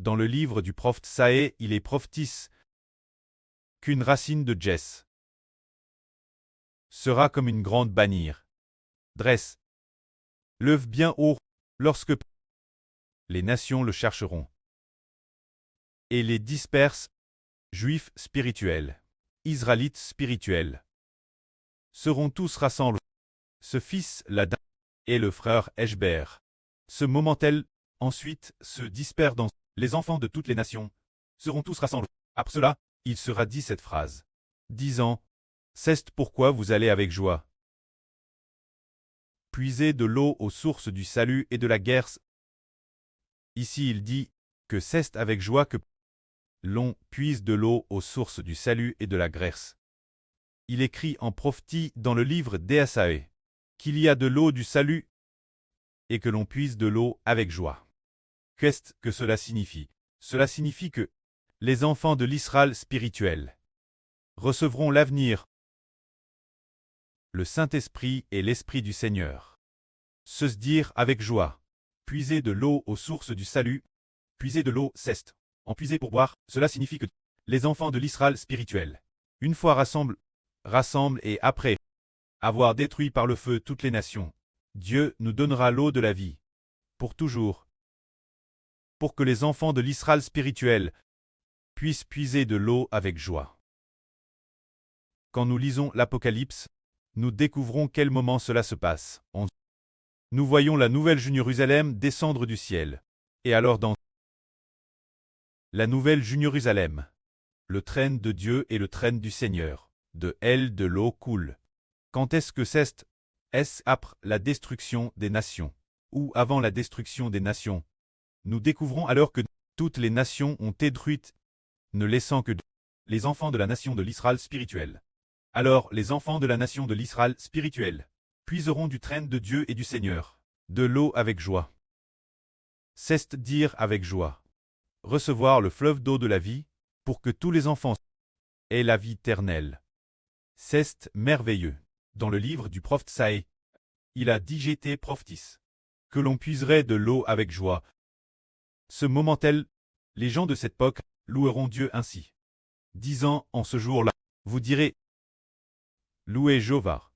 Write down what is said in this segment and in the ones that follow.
Dans le livre du prophète Saé, il est prophétise qu'une racine de Jess sera comme une grande bannière. Dresse. Lève bien haut, lorsque les nations le chercheront. Et les disperses, juifs spirituels, israélites spirituels, seront tous rassemblés. Ce fils-là et le frère Eshber. Ce moment-tel, ensuite, se disperse dans les enfants de toutes les nations, seront tous rassemblés. Après cela, il sera dit cette phrase, disant, c'est pourquoi vous allez avec joie. Puisez de l'eau aux sources du salut et de la guerre. Ici il dit, que c'est avec joie que l'on puise de l'eau aux sources du salut et de la grâce. Il écrit en prophétie dans le livre d'Ésaïe qu'il y a de l'eau du salut et que l'on puise de l'eau avec joie. Qu'est-ce que cela signifie? Cela signifie que les enfants de l'Israël spirituel recevront l'avenir, le Saint-Esprit et l'Esprit du Seigneur. Se dire avec joie, puiser de l'eau aux sources du salut, puiser de l'eau, c'est en puiser pour boire, cela signifie que les enfants de l'Israël spirituel, une fois rassemblent et après avoir détruit par le feu toutes les nations, Dieu nous donnera l'eau de la vie, pour toujours, pour que les enfants de l'Israël spirituel puissent puiser de l'eau avec joie. Quand nous lisons l'Apocalypse, nous découvrons quel moment cela se passe. Nous voyons la nouvelle Jérusalem descendre du ciel. Et alors dans la nouvelle Jérusalem, le trône de Dieu et le trône du Seigneur, de elle de l'eau coule. Quand est-ce que c'est? Est-ce après la destruction des nations, ou avant la destruction des nations? Nous découvrons alors que toutes les nations ont été détruites, ne laissant que les enfants de la nation de l'Israël spirituel. Alors les enfants de la nation de l'Israël spirituel puiseront du trône de Dieu et du Seigneur, de l'eau avec joie. C'est dire avec joie, recevoir le fleuve d'eau de la vie, pour que tous les enfants aient la vie éternelle. C'est merveilleux. Dans le livre du prophète Saé, il a dit j'étais prophétise, que l'on puiserait de l'eau avec joie. Ce moment-tel, les gens de cette époque loueront Dieu ainsi, disant en ce jour-là, vous direz, louez Jéhovah,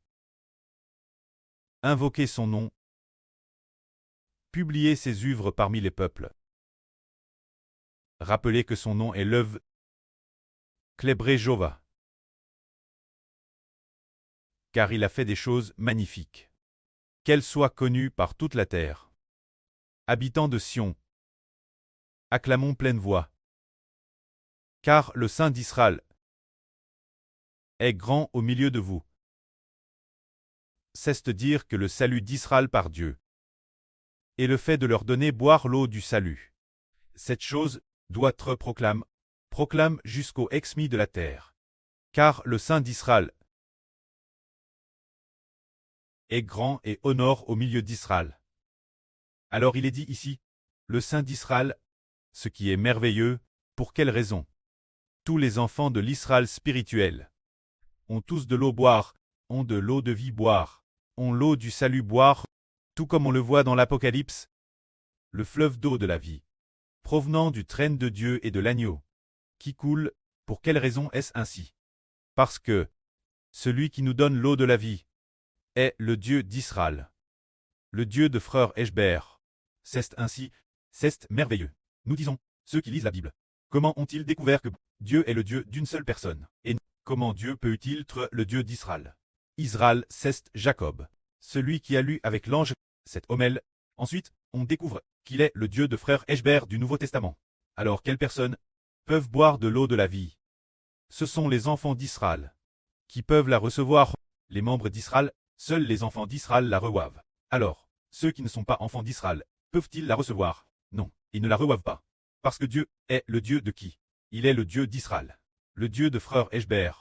invoquez son nom, publiez ses œuvres parmi les peuples. Rappelez que son nom est l'œuvre, célébrez Jéhovah, car il a fait des choses magnifiques. Qu'elle soit connue par toute la terre. Habitants de Sion, acclamons pleine voix. Car le Saint d'Israël est grand au milieu de vous. C'est dire que le salut d'Israël par Dieu et le fait de leur donner boire l'eau du salut. Cette chose doit être proclame jusqu'au exmis de la terre. Car le Saint d'Israël est grand et honore au milieu d'Israël. Alors il est dit ici, le Saint d'Israël, ce qui est merveilleux, pour quelle raison? Tous les enfants de l'Israël spirituel ont tous de l'eau boire, ont de l'eau de vie boire, ont l'eau du salut boire, tout comme on le voit dans l'Apocalypse, le fleuve d'eau de la vie, provenant du trône de Dieu et de l'agneau, qui coule. Pour quelle raison est-ce ainsi? Parce que celui qui nous donne l'eau de la vie est le Dieu d'Israël, le Dieu de frère Eshber. C'est ainsi, c'est merveilleux. Nous disons, ceux qui lisent la Bible, comment ont-ils découvert que Dieu est le Dieu d'une seule personne? Et comment Dieu peut-il être le Dieu d'Israël? Israël, c'est Jacob, celui qui a lu avec l'ange cette homelle. Ensuite, on découvre qu'il est le Dieu de frère Eshber du Nouveau Testament. Alors quelles personnes peuvent boire de l'eau de la vie? Ce sont les enfants d'Israël qui peuvent la recevoir. Les membres d'Israël, seuls les enfants d'Israël la reçoivent. Alors, ceux qui ne sont pas enfants d'Israël, peuvent-ils la recevoir? Non, ils ne la reçoivent pas. Parce que Dieu est le Dieu de qui? Il est le Dieu d'Israël, le Dieu de frère Eshber.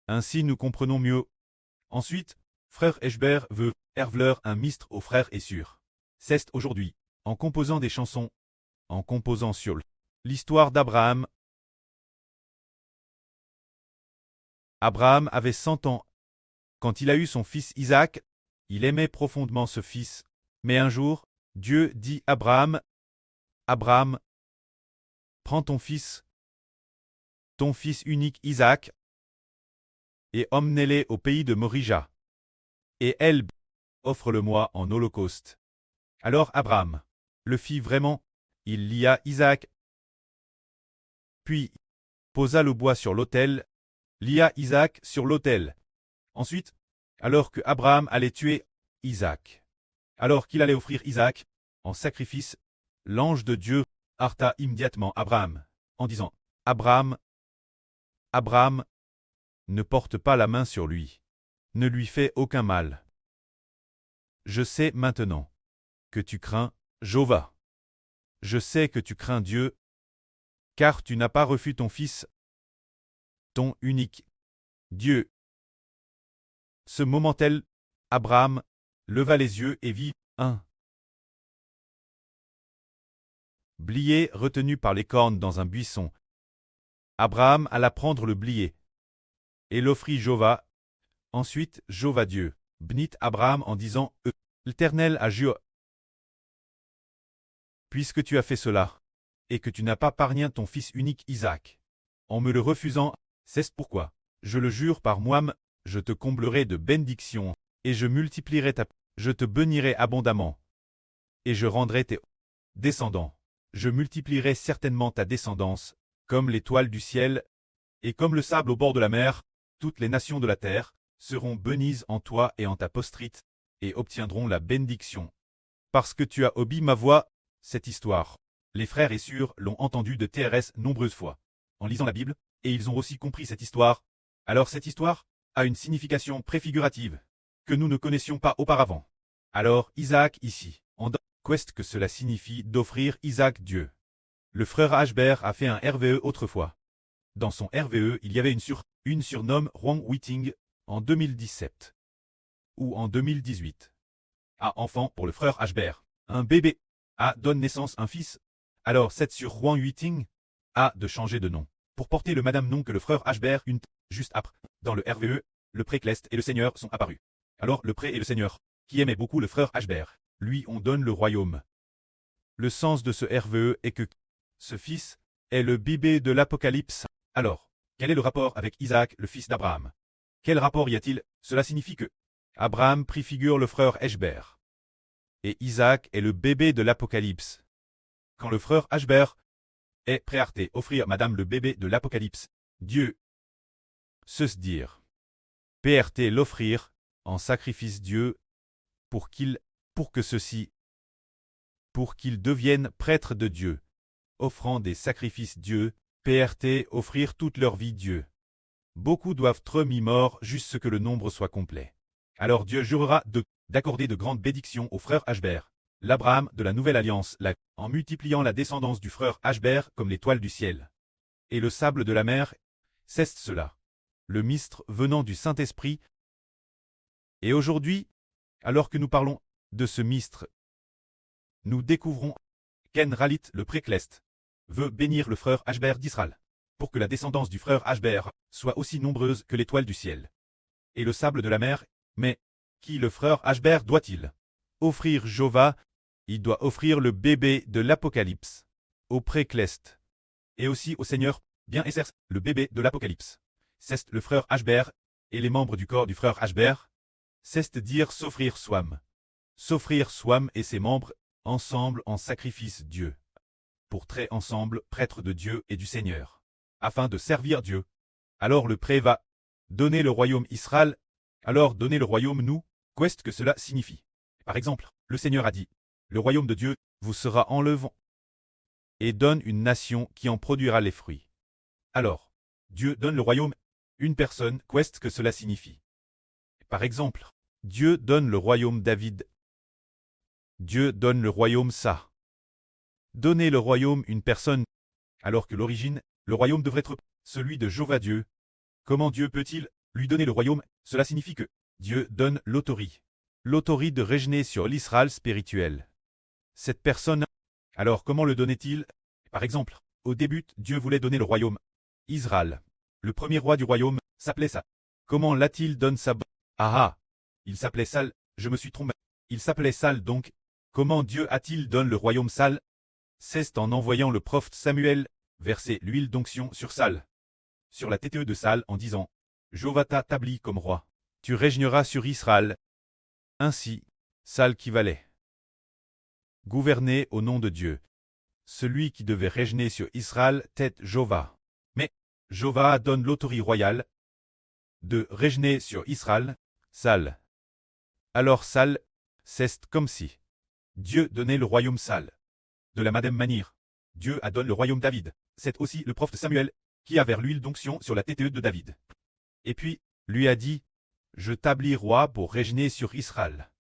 Ainsi nous comprenons mieux. Ensuite, frère Eshber veut ervleur un mistre aux frères et sûr. C'est aujourd'hui, en composant des chansons, en composant sur l'histoire d'Abraham. Abraham avait 100 ans. Quand il a eu son fils Isaac, il aimait profondément ce fils. Mais un jour, Dieu dit à Abraham, Abraham, prends ton fils unique Isaac, et emmenez-les au pays de Morija. Et elle, offre-le-moi en holocauste. Alors Abraham le fit vraiment, il lia Isaac, puis posa le bois sur l'autel, lia Isaac sur l'autel. Ensuite, alors que Abraham allait tuer Isaac, alors qu'il allait offrir Isaac en sacrifice, l'ange de Dieu heurta immédiatement Abraham, en disant, « Abraham, Abraham, ne porte pas la main sur lui, ne lui fais aucun mal. Je sais maintenant que tu crains Jéhovah. Je sais que tu crains Dieu, car tu n'as pas reçu ton fils, ton unique Dieu. » Ce moment-là, Abraham leva les yeux et vit un blier retenu par les cornes dans un buisson. Abraham alla prendre le blier et l'offrit Jéhovah. Ensuite, Jéhovah Dieu bénit Abraham en disant, « L'Éternel a juré, puisque tu as fait cela, et que tu n'as pas pargné ton fils unique Isaac, en me le refusant, c'est pourquoi, je le jure par moi-même, je te comblerai de bénédictions, et je multiplierai je te bénirai abondamment, et je rendrai tes descendants. Je multiplierai certainement ta descendance, comme l'étoile du ciel, et comme le sable au bord de la mer. Toutes les nations de la terre seront bénies en toi et en ta postérité, et obtiendront la bénédiction. Parce que tu as obéi ma voix. » Cette histoire, les frères et sœurs l'ont entendue de TRS nombreuses fois, en lisant la Bible, et ils ont aussi compris cette histoire. Alors cette histoire a une signification préfigurative, que nous ne connaissions pas auparavant. Alors Isaac ici, en qu'est-ce que cela signifie d'offrir Isaac Dieu? Le frère Ashbert a fait un RVE autrefois. Dans son RVE, il y avait une surnomme Wrong Whiting, en 2017. Ou en 2018. Enfant pour le frère Ashbert. Un bébé donne naissance un fils. Alors cette sur Wrong Whiting de changer de nom. Pour porter le madame nom que le frère Ashbert juste après. Dans le RVE, le pré-Clest et le Seigneur sont apparus. Alors le pré et le Seigneur, qui aimait beaucoup le frère Ashbert, lui on donne le royaume. Le sens de ce RVE est que ce fils est le bébé de l'Apocalypse. Alors, quel est le rapport avec Isaac, le fils d'Abraham? Quel rapport y a-t-il? Cela signifie que Abraham préfigure le frère Ashbert. Et Isaac est le bébé de l'Apocalypse. Quand le frère Ashbert est prêt à offrir madame le bébé de l'Apocalypse, Dieu se dire PRT l'offrir en sacrifice Dieu pour qu'il devienne prêtre de Dieu, offrant des sacrifices Dieu, PRT offrir toute leur vie Dieu. Beaucoup doivent être mis morts juste ce que le nombre soit complet. Alors Dieu jurera d'accorder de grandes bénédictions au frère Ashbert, l'Abraham de la nouvelle alliance, en multipliant la descendance du frère Ashbert comme l'étoile du ciel. Et le sable de la mer, c'est cela. Le mystre venant du Saint-Esprit. Et aujourd'hui, alors que nous parlons de ce mystre, nous découvrons qu'En Ralit le pré-Clest veut bénir le frère Ashbert d'Israël, pour que la descendance du frère Ashbert soit aussi nombreuse que l'étoile du ciel. Et le sable de la mer, mais qui le frère Ashbert doit-il offrir Jéhovah? Il doit offrir le bébé de l'Apocalypse au pré-Clest, et aussi au Seigneur, bien exerce le bébé de l'Apocalypse. C'est le frère Ashbert et les membres du corps du frère Ashbert, c'est dire s'offrir soi-même. S'offrir soi-même et ses membres, ensemble en sacrifice Dieu. Pour traiter ensemble prêtre de Dieu et du Seigneur, afin de servir Dieu. Alors le pré va donner le royaume Israël, alors donner le royaume nous, qu'est-ce que cela signifie? Par exemple, le Seigneur a dit, le royaume de Dieu vous sera enlevé, et donne une nation qui en produira les fruits. Alors, Dieu donne le royaume, une personne, qu'est-ce que cela signifie? Par exemple, Dieu donne le royaume David. Dieu donne le royaume ça. Donner le royaume une personne, alors que l'origine, le royaume devrait être celui de Jéhovah Dieu. Comment Dieu peut-il lui donner le royaume? Cela signifie que Dieu donne l'autorité. L'autorité de régner sur l'Israël spirituel. Cette personne, alors comment le donnait-il? Par exemple, au début, Dieu voulait donner le royaume. Israël. Le premier roi du royaume s'appelait Saül. Comment l'a-t-il donné ça? Il s'appelait Saül, je me suis trompé. Il s'appelait Saül donc. Comment Dieu a-t-il donné le royaume Saül? C'est en envoyant le prophète Samuel, verser l'huile d'onction sur Sal, sur la tête de Sal en disant « Jéhovah t'a établi comme roi. Tu régneras sur Israël. » Ainsi, Sal qui valait gouverner au nom de Dieu. Celui qui devait régner sur Israël tête Jéhovah. Mais Jéhovah donne l'autorité royale de régner sur Israël, Sal. Alors Sal, c'est comme si Dieu donnait le royaume Sal. De la même manière, Dieu a donné le royaume David. C'est aussi le prophète Samuel qui a vers l'huile d'onction sur la tête de David. Et puis, lui a dit, je t'établis roi pour régner sur Israël.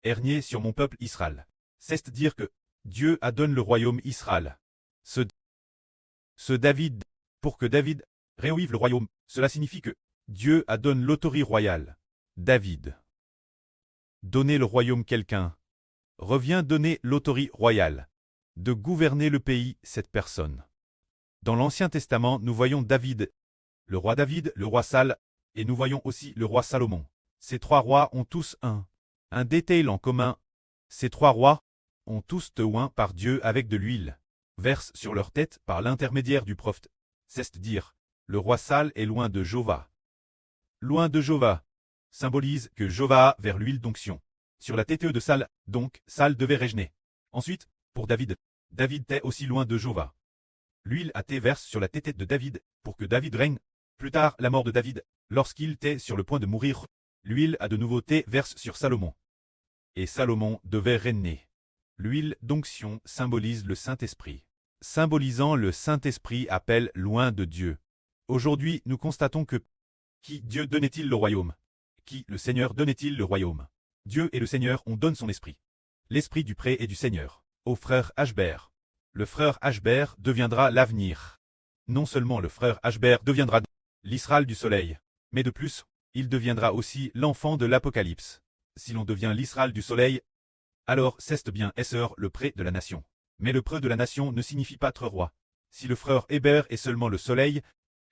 Régner sur mon peuple Israël. C'est dire que Dieu a donné le royaume Israël. Ce David, pour que David réoive le royaume, cela signifie que Dieu a donné l'autorité royale. David. Donner le royaume quelqu'un revient donner l'autorité royale de gouverner le pays cette personne. Dans l'Ancien Testament, nous voyons David, le roi Sal, et nous voyons aussi le roi Salomon. Ces trois rois ont tous un détail en commun. Ces trois rois ont tous été oints par Dieu avec de l'huile, verse sur leur tête par l'intermédiaire du prophète. C'est-à-dire, le roi Sal est loin de Jéhovah. Loin de Jéhovah symbolise que Jéhovah a vers l'huile d'onction. Sur la tête de Sal, donc, Sal devait régner. Ensuite, pour David, David était aussi loin de Jéhovah. L'huile a été verse sur la tête de David, pour que David règne. Plus tard, la mort de David, lorsqu'il était sur le point de mourir, l'huile a de nouveau été verse sur Salomon. Et Salomon devait régner. L'huile d'onction symbolise le Saint-Esprit. Symbolisant le Saint-Esprit appelle loin de Dieu. Aujourd'hui, nous constatons que qui Dieu donnait-il le royaume? Qui le Seigneur donnait-il le royaume? Dieu et le Seigneur ont donné son esprit. L'esprit du pré et du Seigneur. Au frère Ashbert. Le frère Ashbert deviendra l'avenir. Non seulement le frère Ashbert deviendra l'Israël du soleil, mais de plus, il deviendra aussi l'enfant de l'Apocalypse. Si l'on devient l'Israël du soleil, alors c'est bien Esser le pré de la nation. Mais le pré de la nation ne signifie pas être roi. Si le frère Hébert est seulement le soleil,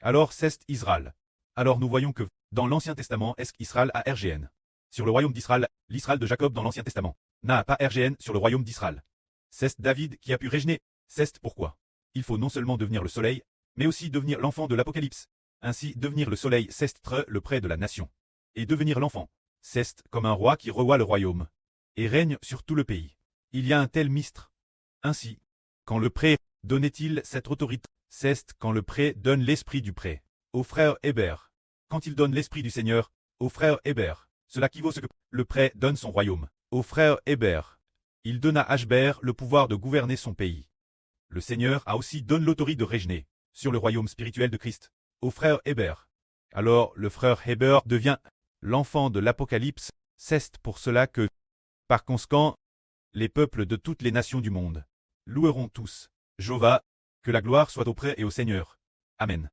alors c'est Israël. Alors nous voyons que, dans l'Ancien Testament, est-ce qu'Israël a RGN sur le royaume d'Israël, l'Israël de Jacob dans l'Ancien Testament n'a pas RGN sur le royaume d'Israël. C'est David qui a pu régner. C'est pourquoi il faut non seulement devenir le soleil, mais aussi devenir l'enfant de l'Apocalypse. Ainsi, devenir le soleil, c'est être le pré de la nation. Et devenir l'enfant, c'est comme un roi qui revoit le royaume et règne sur tout le pays. Il y a un tel mystre. Ainsi, quand le pré donnait-il cette autorité, c'est quand le pré donne l'esprit du pré au frère Hébert. Quand il donne l'esprit du Seigneur au frère Hébert, cela qui vaut ce que le pré donne son royaume au frère Hébert. Il donne à Ashbert le pouvoir de gouverner son pays. Le Seigneur a aussi donné l'autorité de régner sur le royaume spirituel de Christ au frère Hébert. Alors le frère Hébert devient l'enfant de l'Apocalypse. C'est pour cela que, par conséquent, les peuples de toutes les nations du monde loueront tous Jéhovah, que la gloire soit auprès et au Seigneur. Amen.